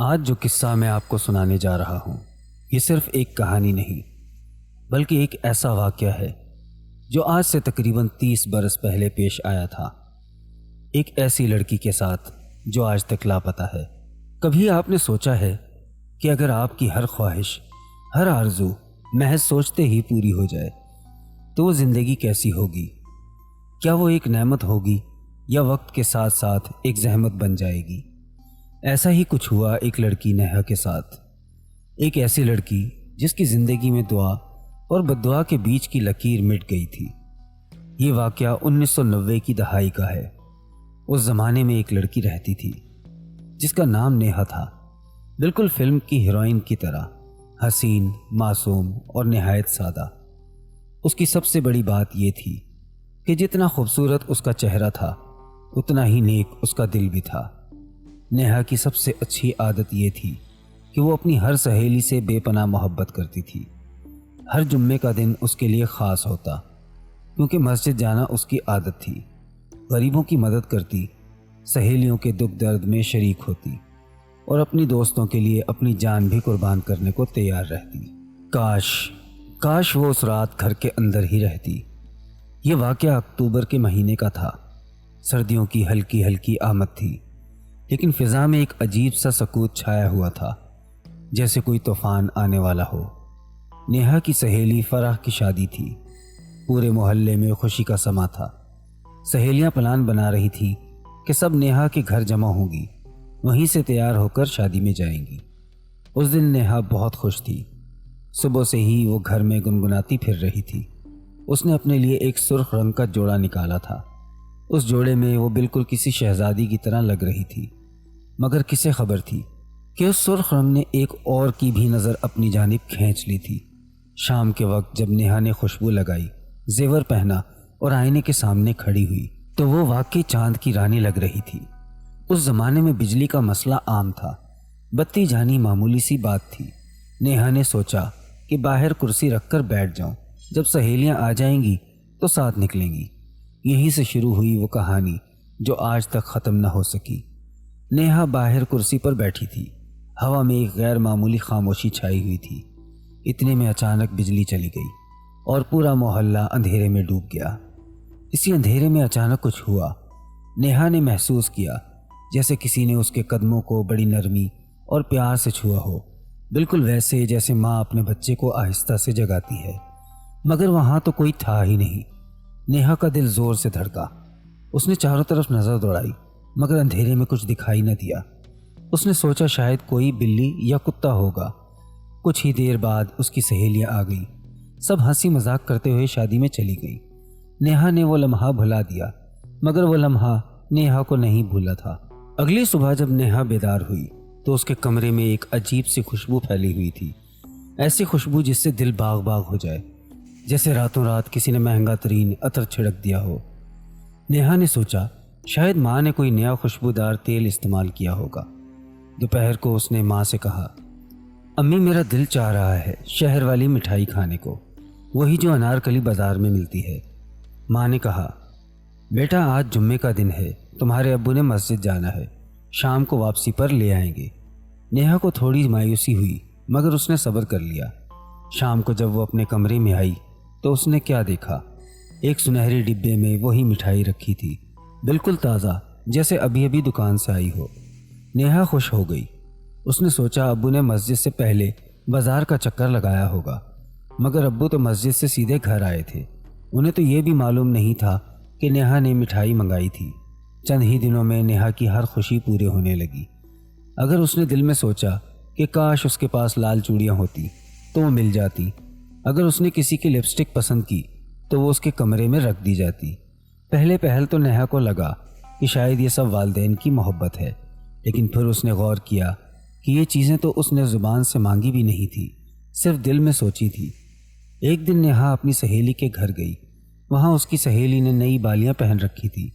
آج جو قصہ میں آپ کو سنانے جا رہا ہوں یہ صرف ایک کہانی نہیں بلکہ ایک ایسا واقعہ ہے جو آج سے تقریباً 30 برس پہلے پیش آیا تھا، ایک ایسی لڑکی کے ساتھ جو آج تک لاپتہ ہے۔ کبھی آپ نے سوچا ہے کہ اگر آپ کی ہر خواہش، ہر آرزو محض سوچتے ہی پوری ہو جائے تو وہ زندگی کیسی ہوگی؟ کیا وہ ایک نعمت ہوگی یا وقت کے ساتھ ساتھ ایک زحمت بن جائے گی؟ ایسا ہی کچھ ہوا ایک لڑکی نیہا کے ساتھ، ایک ایسی لڑکی جس کی زندگی میں دعا اور بددعا کے بیچ کی لکیر مٹ گئی تھی۔ یہ واقعہ 1990 کی دہائی کا ہے۔ اس زمانے میں ایک لڑکی رہتی تھی جس کا نام نیہا تھا، بالکل فلم کی ہیروئن کی طرح، حسین، معصوم اور نہایت سادہ۔ اس کی سب سے بڑی بات یہ تھی کہ جتنا خوبصورت اس کا چہرہ تھا اتنا ہی نیک اس کا دل بھی تھا۔ نیہا کی سب سے اچھی عادت یہ تھی کہ وہ اپنی ہر سہیلی سے بے پناہ محبت کرتی تھی۔ ہر جمعے کا دن اس کے لیے خاص ہوتا کیونکہ مسجد جانا اس کی عادت تھی، غریبوں کی مدد کرتی، سہیلیوں کے دکھ درد میں شریک ہوتی اور اپنی دوستوں کے لیے اپنی جان بھی قربان کرنے کو تیار رہتی۔ کاش وہ اس رات گھر کے اندر ہی رہتی۔ یہ واقعہ اکتوبر کے مہینے کا تھا۔ سردیوں کی ہلکی ہلکی آمد تھی، لیکن فضا میں ایک عجیب سا سکوت چھایا ہوا تھا، جیسے کوئی طوفان آنے والا ہو۔ نیہا کی سہیلی فرح کی شادی تھی۔ پورے محلے میں خوشی کا سما تھا۔ سہیلیاں پلان بنا رہی تھی کہ سب نیہا کے گھر جمع ہوں گی، وہیں سے تیار ہو کر شادی میں جائیں گی۔ اس دن نیہا بہت خوش تھی۔ صبح سے ہی وہ گھر میں گنگناتی پھر رہی تھی۔ اس نے اپنے لیے ایک سرخ رنگ کا جوڑا نکالا تھا۔ اس جوڑے میں وہ بالکل کسی شہزادی کی طرح لگ رہی تھی، مگر کسے خبر تھی کہ اس سرخ رنگ نے ایک اور کی بھی نظر اپنی جانب کھینچ لی تھی۔ شام کے وقت جب نیہا نے خوشبو لگائی، زیور پہنا اور آئینے کے سامنے کھڑی ہوئی تو وہ واقعی چاند کی رانی لگ رہی تھی۔ اس زمانے میں بجلی کا مسئلہ عام تھا، بتی جانی معمولی سی بات تھی۔ نیہا نے سوچا کہ باہر کرسی رکھ کر بیٹھ جاؤں، جب سہیلیاں آ جائیں گی تو ساتھ نکلیں گی۔ یہیں سے شروع ہوئی وہ کہانی جو آج تک ختم نہ ہو سکی۔ نیہا باہر کرسی پر بیٹھی تھی۔ ہوا میں ایک غیر معمولی خاموشی چھائی ہوئی تھی۔ اتنے میں اچانک بجلی چلی گئی اور پورا محلہ اندھیرے میں ڈوب گیا۔ اسی اندھیرے میں اچانک کچھ ہوا۔ نیہا نے محسوس کیا جیسے کسی نے اس کے قدموں کو بڑی نرمی اور پیار سے چھوا ہو، بالکل ویسے جیسے ماں اپنے بچے کو آہستہ سے جگاتی ہے، مگر وہاں تو کوئی تھا ہی نہیں۔ نیہا کا دل زور سے دھڑکا۔ اس نے چاروں طرف نظر دوڑائی مگر اندھیرے میں کچھ دکھائی نہ دیا۔ اس نے سوچا شاید کوئی بلی یا کتا ہوگا۔ کچھ ہی دیر بعد اس کی سہیلیاں آ گئیں۔ سب ہنسی مذاق کرتے ہوئے شادی میں چلی گئیں۔ نیہا نے وہ لمحہ بھلا دیا، مگر وہ لمحہ نیہا کو نہیں بھولا تھا۔ اگلی صبح جب نیہا بیدار ہوئی تو اس کے کمرے میں ایک عجیب سی خوشبو پھیلی ہوئی تھی، ایسی خوشبو جس سے دل باغ باغ ہو جائے، جیسے راتوں رات کسی نے مہنگا ترین عطر چھڑک دیا ہو۔ نیہا نے سوچا شاید ماں نے کوئی نیا خوشبودار تیل استعمال کیا ہوگا۔ دوپہر کو اس نے ماں سے کہا، امی میرا دل چاہ رہا ہے شہر والی مٹھائی کھانے کو، وہی جو انارکلی بازار میں ملتی ہے۔ ماں نے کہا، بیٹا آج جمعے کا دن ہے، تمہارے ابو نے مسجد جانا ہے، شام کو واپسی پر لے آئیں گے۔ نیہا کو تھوڑی مایوسی ہوئی مگر اس نے صبر کر لیا۔ شام کو جب وہ اپنے کمرے میں آئی تو اس نے کیا دیکھا؟ ایک سنہری ڈبے میں وہی مٹھائی رکھی تھی، بالکل تازہ، جیسے ابھی ابھی دکان سے آئی ہو۔ نیہا خوش ہو گئی۔ اس نے سوچا ابو نے مسجد سے پہلے بازار کا چکر لگایا ہوگا، مگر ابو تو مسجد سے سیدھے گھر آئے تھے۔ انہیں تو یہ بھی معلوم نہیں تھا کہ نیہا نے مٹھائی منگائی تھی۔ چند ہی دنوں میں نیہا کی ہر خوشی پوری ہونے لگی۔ اگر اس نے دل میں سوچا کہ کاش اس کے پاس لال چوڑیاں ہوتی تو وہ مل جاتی، اگر اس نے کسی کی لپسٹک پسند کی تو وہ اس کے کمرے میں رکھ دی جاتی۔ پہل تو نیہا کو لگا کہ شاید یہ سب والدین کی محبت ہے، لیکن پھر اس نے غور کیا کہ یہ چیزیں تو اس نے زبان سے مانگی بھی نہیں تھی، صرف دل میں سوچی تھی۔ ایک دن نیہا اپنی سہیلی کے گھر گئی۔ وہاں اس کی سہیلی نے نئی بالیاں پہن رکھی تھی،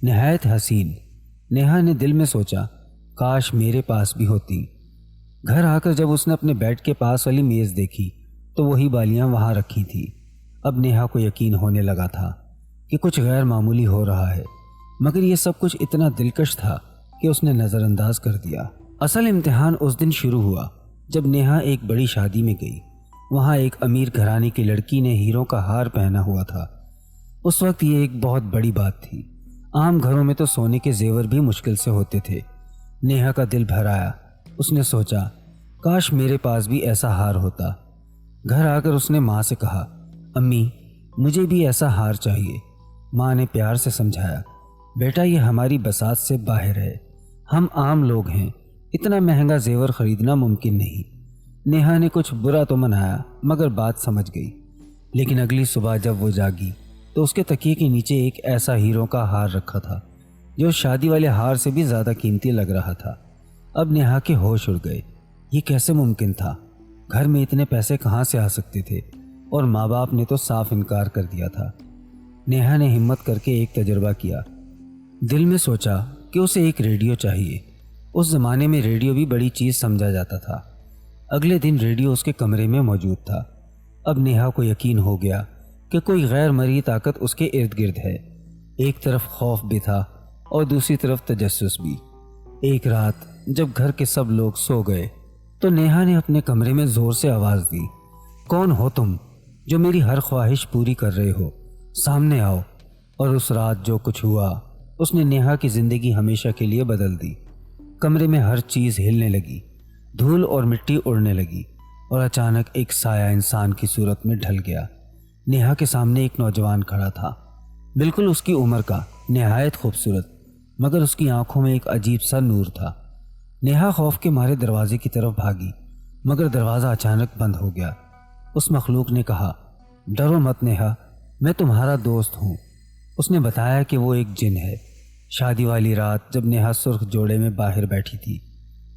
نہایت حسین۔ نیہا نے دل میں سوچا کاش میرے پاس بھی ہوتی۔ گھر آ کر جب اس نے اپنے بیڈ کے پاس والی میز دیکھی تو وہی بالیاں وہاں رکھی تھی۔ اب نیہا کو یقین ہونے لگا تھا کہ کچھ غیر معمولی ہو رہا ہے، مگر یہ سب کچھ اتنا دلکش تھا کہ اس نے نظر انداز کر دیا۔ اصل امتحان اس دن شروع ہوا جب نیہا ایک بڑی شادی میں گئی۔ وہاں ایک امیر گھرانے کی لڑکی نے ہیروں کا ہار پہنا ہوا تھا۔ اس وقت یہ ایک بہت بڑی بات تھی۔ عام گھروں میں تو سونے کے زیور بھی مشکل سے ہوتے تھے۔ نیہا کا دل بھر آیا۔ اس نے سوچا کاش میرے پاس بھی ایسا ہار ہوتا۔ گھر آ کر اس نے ماں سے کہا امی مجھے بھی ایسا ہار چاہیے۔ ماں نے پیار سے سمجھایا بیٹا یہ ہماری بساط سے باہر ہے، ہم عام لوگ ہیں، اتنا مہنگا زیور خریدنا ممکن نہیں۔ نیہا نے کچھ برا تو منایا مگر بات سمجھ گئی۔ لیکن اگلی صبح جب وہ جاگی تو اس کے تکیے کے نیچے ایک ایسا ہیروں کا ہار رکھا تھا جو شادی والے ہار سے بھی زیادہ قیمتی لگ رہا تھا۔ اب نیہا کے ہوش اڑ گئے۔ یہ کیسے ممکن تھا؟ گھر میں اتنے پیسے کہاں سے آ سکتے تھے؟ اور ماں باپ نے تو صاف انکار کر دیا تھا۔ نیہا نے ہمت کر کے ایک تجربہ کیا۔ دل میں سوچا کہ اسے ایک ریڈیو چاہیے۔ اس زمانے میں ریڈیو بھی بڑی چیز سمجھا جاتا تھا۔ اگلے دن ریڈیو اس کے کمرے میں موجود تھا۔ اب نیہا کو یقین ہو گیا کہ کوئی غیر مرئی طاقت اس کے ارد گرد ہے۔ ایک طرف خوف بھی تھا اور دوسری طرف تجسس بھی۔ ایک رات جب گھر کے سب لوگ سو گئے تو نیہا نے اپنے کمرے میں زور سے آواز دی کون ہو تم جو میری ہر خواہش پوری کر رہے ہو؟ سامنے آؤ۔ اور اس رات جو کچھ ہوا اس نے نیہا کی زندگی ہمیشہ کے لیے بدل دی۔ کمرے میں ہر چیز ہلنے لگی، دھول اور مٹی اڑنے لگی اور اچانک ایک سایہ انسان کی صورت میں ڈھل گیا۔ نیہا کے سامنے ایک نوجوان کھڑا تھا، بالکل اس کی عمر کا، نہایت خوبصورت، مگر اس کی آنکھوں میں ایک عجیب سا نور تھا۔ نیہا خوف کے مارے دروازے کی طرف بھاگی مگر دروازہ اچانک بند ہو گیا۔ اس مخلوق نے کہا ڈرو مت نیہا، میں تمہارا دوست ہوں۔ اس نے بتایا کہ وہ ایک جن ہے۔ شادی والی رات جب نیہا سرخ جوڑے میں باہر بیٹھی تھی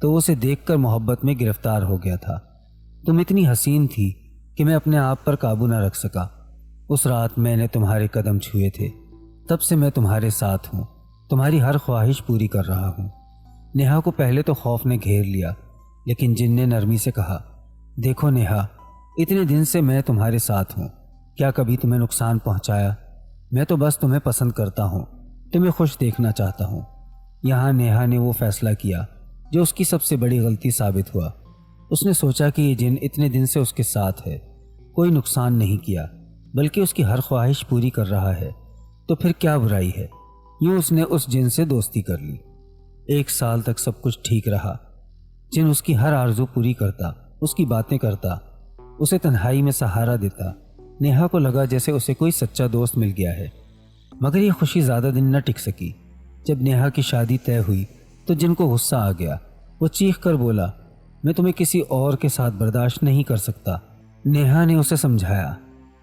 تو وہ اسے دیکھ کر محبت میں گرفتار ہو گیا تھا۔ تم اتنی حسین تھی کہ میں اپنے آپ پر قابو نہ رکھ سکا۔ اس رات میں نے تمہارے قدم چھوئے تھے، تب سے میں تمہارے ساتھ ہوں، تمہاری ہر خواہش پوری کر رہا ہوں۔ نیہا کو پہلے تو خوف نے گھیر لیا، لیکن جن نے نرمی سے کہا دیکھو نیہا، اتنے دن سے میں تمہارے ساتھ ہوں، کیا کبھی تمہیں نقصان پہنچایا؟ میں تو بس تمہیں پسند کرتا ہوں، تمہیں خوش دیکھنا چاہتا ہوں۔ یہاں نیہا نے وہ فیصلہ کیا جو اس کی سب سے بڑی غلطی ثابت ہوا۔ اس نے سوچا کہ یہ جن اتنے دن سے اس کے ساتھ ہے، کوئی نقصان نہیں کیا بلکہ اس کی ہر خواہش پوری کر رہا ہے، تو پھر کیا برائی ہے؟ یوں اس نے اس جن سے دوستی کر لی۔ 1 سال تک سب کچھ ٹھیک رہا۔ جن اس کی ہر آرزو پوری کرتا، اس کی باتیں کرتا، اسے تنہائی میں سہارا دیتا۔ نیہا کو لگا جیسے اسے کوئی سچا دوست مل گیا ہے، مگر یہ خوشی زیادہ دن نہ ٹک سکی۔ جب نیہا کی شادی طے ہوئی تو جن کو غصہ آ گیا۔ وہ چیخ کر بولا میں تمہیں کسی اور کے ساتھ برداشت نہیں کر سکتا۔ نیہا نے اسے سمجھایا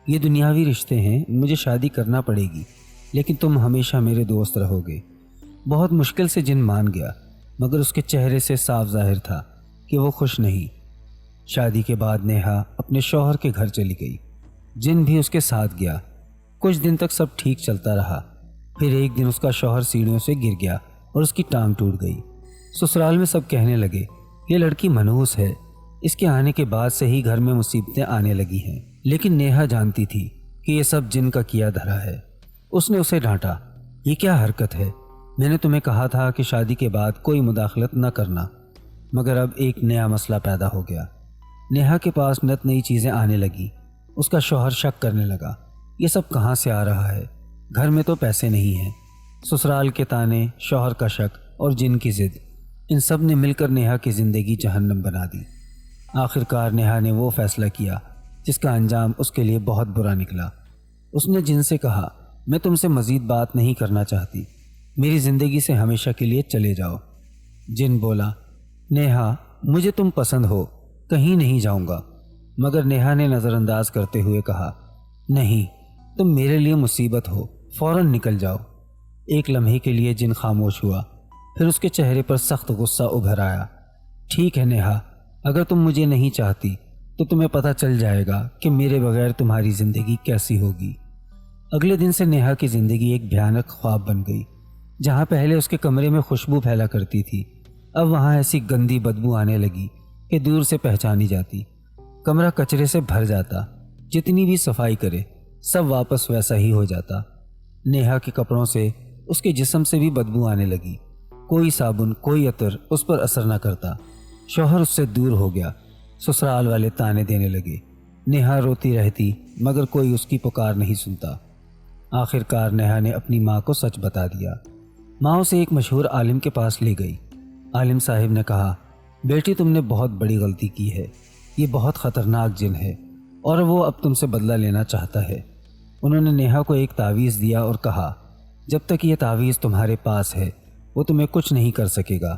یہ دنیاوی رشتے ہیں، مجھے شادی کرنا پڑے گی لیکن تم ہمیشہ میرے دوست رہو گے۔ بہت مشکل سے جن مان گیا مگر اس کے چہرے سے صاف ظاہر تھا کہ وہ خوش نہیں۔ شادی کے بعد نیہا اپنے شوہر کے گھر چلی گئی، جن بھی اس کے ساتھ گیا۔ کچھ دن تک سب ٹھیک چلتا رہا، پھر ایک دن اس کا شوہر سیڑھیوں سے گر گیا اور اس کی ٹانگ ٹوٹ گئی۔ سسرال میں سب کہنے لگے یہ لڑکی منحوس ہے، اس کے آنے کے بعد سے ہی گھر میں مصیبتیں آنے لگی ہیں۔ لیکن نیہا جانتی تھی کہ یہ سب جن کا کیا دھرا ہے۔ اس نے اسے ڈانٹا یہ کیا حرکت ہے؟ میں نے تمہیں کہا تھا کہ شادی کے بعد کوئی مداخلت نہ کرنا، مگر اب ایک نیا مسئلہ پیدا ہو گیا۔ نیہا کے پاس نت نئی چیزیں آنے لگیں۔ اس کا شوہر شک کرنے لگا یہ سب کہاں سے آ رہا ہے؟ گھر میں تو پیسے نہیں ہیں۔ سسرال کے تانے، شوہر کا شک اور جن کی ضد، ان سب نے مل کر نیہا کی زندگی جہنم بنا دی۔ آخر کار نیہا نے وہ فیصلہ کیا جس کا انجام اس کے لیے بہت برا نکلا۔ اس نے جن سے کہا میں تم سے مزید بات نہیں کرنا چاہتی، میری زندگی سے ہمیشہ کے لیے چلے جاؤ۔ جن بولا نیہا مجھے تم پسند ہو، کہیں نہیں جاؤں گا۔ مگر نیہا نے نظر انداز کرتے ہوئے کہا نہیں، تم میرے لیے مصیبت ہو، فوراً نکل جاؤ۔ ایک لمحے کے لیے جن خاموش ہوا، پھر اس کے چہرے پر سخت غصہ ابھر آیا۔ ٹھیک ہے نیہا، اگر تم مجھے نہیں چاہتی تو تمہیں پتہ چل جائے گا کہ میرے بغیر تمہاری زندگی کیسی ہوگی۔ اگلے دن سے نیہا کی زندگی ایک بھیانک خواب بن گئی۔ جہاں پہلے اس کے کمرے میں خوشبو پھیلا کرتی تھی، اب وہاں ایسی گندی بدبو آنے لگی کہ دور سے پہچانی جاتی۔ کمرہ کچرے سے بھر جاتا، جتنی بھی صفائی کرے سب واپس ویسا ہی ہو جاتا۔ نیہا کے کپڑوں سے، اس کے جسم سے بھی بدبو آنے لگی۔ کوئی صابن کوئی عطر اس پر اثر نہ کرتا۔ شوہر اس سے دور ہو گیا۔ سسرال والے تانے دینے لگے۔ نیہا روتی رہتی مگر کوئی اس کی پکار نہیں سنتا۔ آخر کار نیہا نے اپنی ماں کو سچ بتا دیا۔ ماں اسے ایک مشہور عالم کے پاس لے گئی۔ عالم صاحب نے کہا، بیٹی تم نے بہت بڑی غلطی کی ہے، یہ بہت خطرناک جن ہے اور وہ اب تم سے بدلہ لینا چاہتا ہے۔ انہوں نے نیہا کو ایک تعویذ دیا اور کہا، جب تک یہ تعویذ تمہارے پاس ہے وہ تمہیں کچھ نہیں کر سکے گا،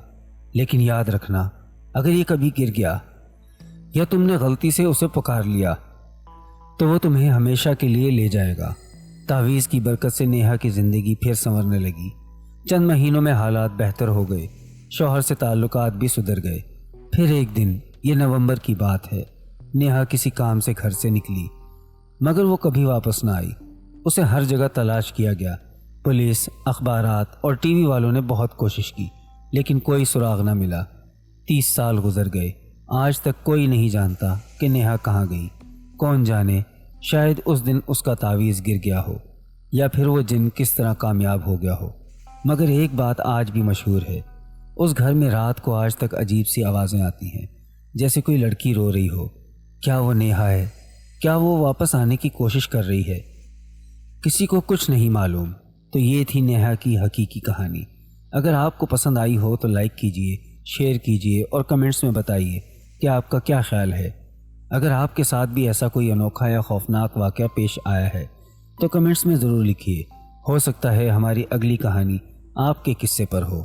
لیکن یاد رکھنا اگر یہ کبھی گر گیا یا تم نے غلطی سے اسے پکار لیا تو وہ تمہیں ہمیشہ کے لیے لے جائے گا۔ تعویذ کی برکت سے نیہا کی زندگی پھر سنورنے لگی۔ چند مہینوں میں حالات بہتر ہو گئے، شوہر سے تعلقات بھی سدھر گئے۔ پھر ایک دن، یہ نومبر کی بات ہے، نیہا کسی کام سے گھر سے نکلی مگر وہ کبھی واپس نہ آئی۔ اسے ہر جگہ تلاش کیا گیا۔ پولیس، اخبارات اور ٹی وی والوں نے بہت کوشش کی لیکن کوئی سراغ نہ ملا۔ 30 سال گزر گئے، آج تک کوئی نہیں جانتا کہ نیہا کہاں گئی۔ کون جانے، شاید اس دن اس کا تعویذ گر گیا ہو یا پھر وہ جن کس طرح کامیاب ہو گیا ہو۔ مگر ایک بات آج بھی مشہور ہے، اس گھر میں رات کو آج تک عجیب سی آوازیں آتی ہیں، جیسے کوئی لڑکی رو رہی ہو۔ کیا وہ نیہا ہے؟ کیا وہ واپس آنے کی کوشش کر رہی ہے؟ کسی کو کچھ نہیں معلوم۔ تو یہ تھی نیہا کی حقیقی کہانی۔ اگر آپ کو پسند آئی ہو تو لائک کیجئے، شیئر کیجئے اور کمنٹس میں بتائیے کہ آپ کا کیا خیال ہے۔ اگر آپ کے ساتھ بھی ایسا کوئی انوکھا یا خوفناک واقعہ پیش آیا ہے تو کمنٹس میں ضرور لکھیے، ہو سکتا ہے ہماری اگلی کہانی آپ کے قصے پر ہو۔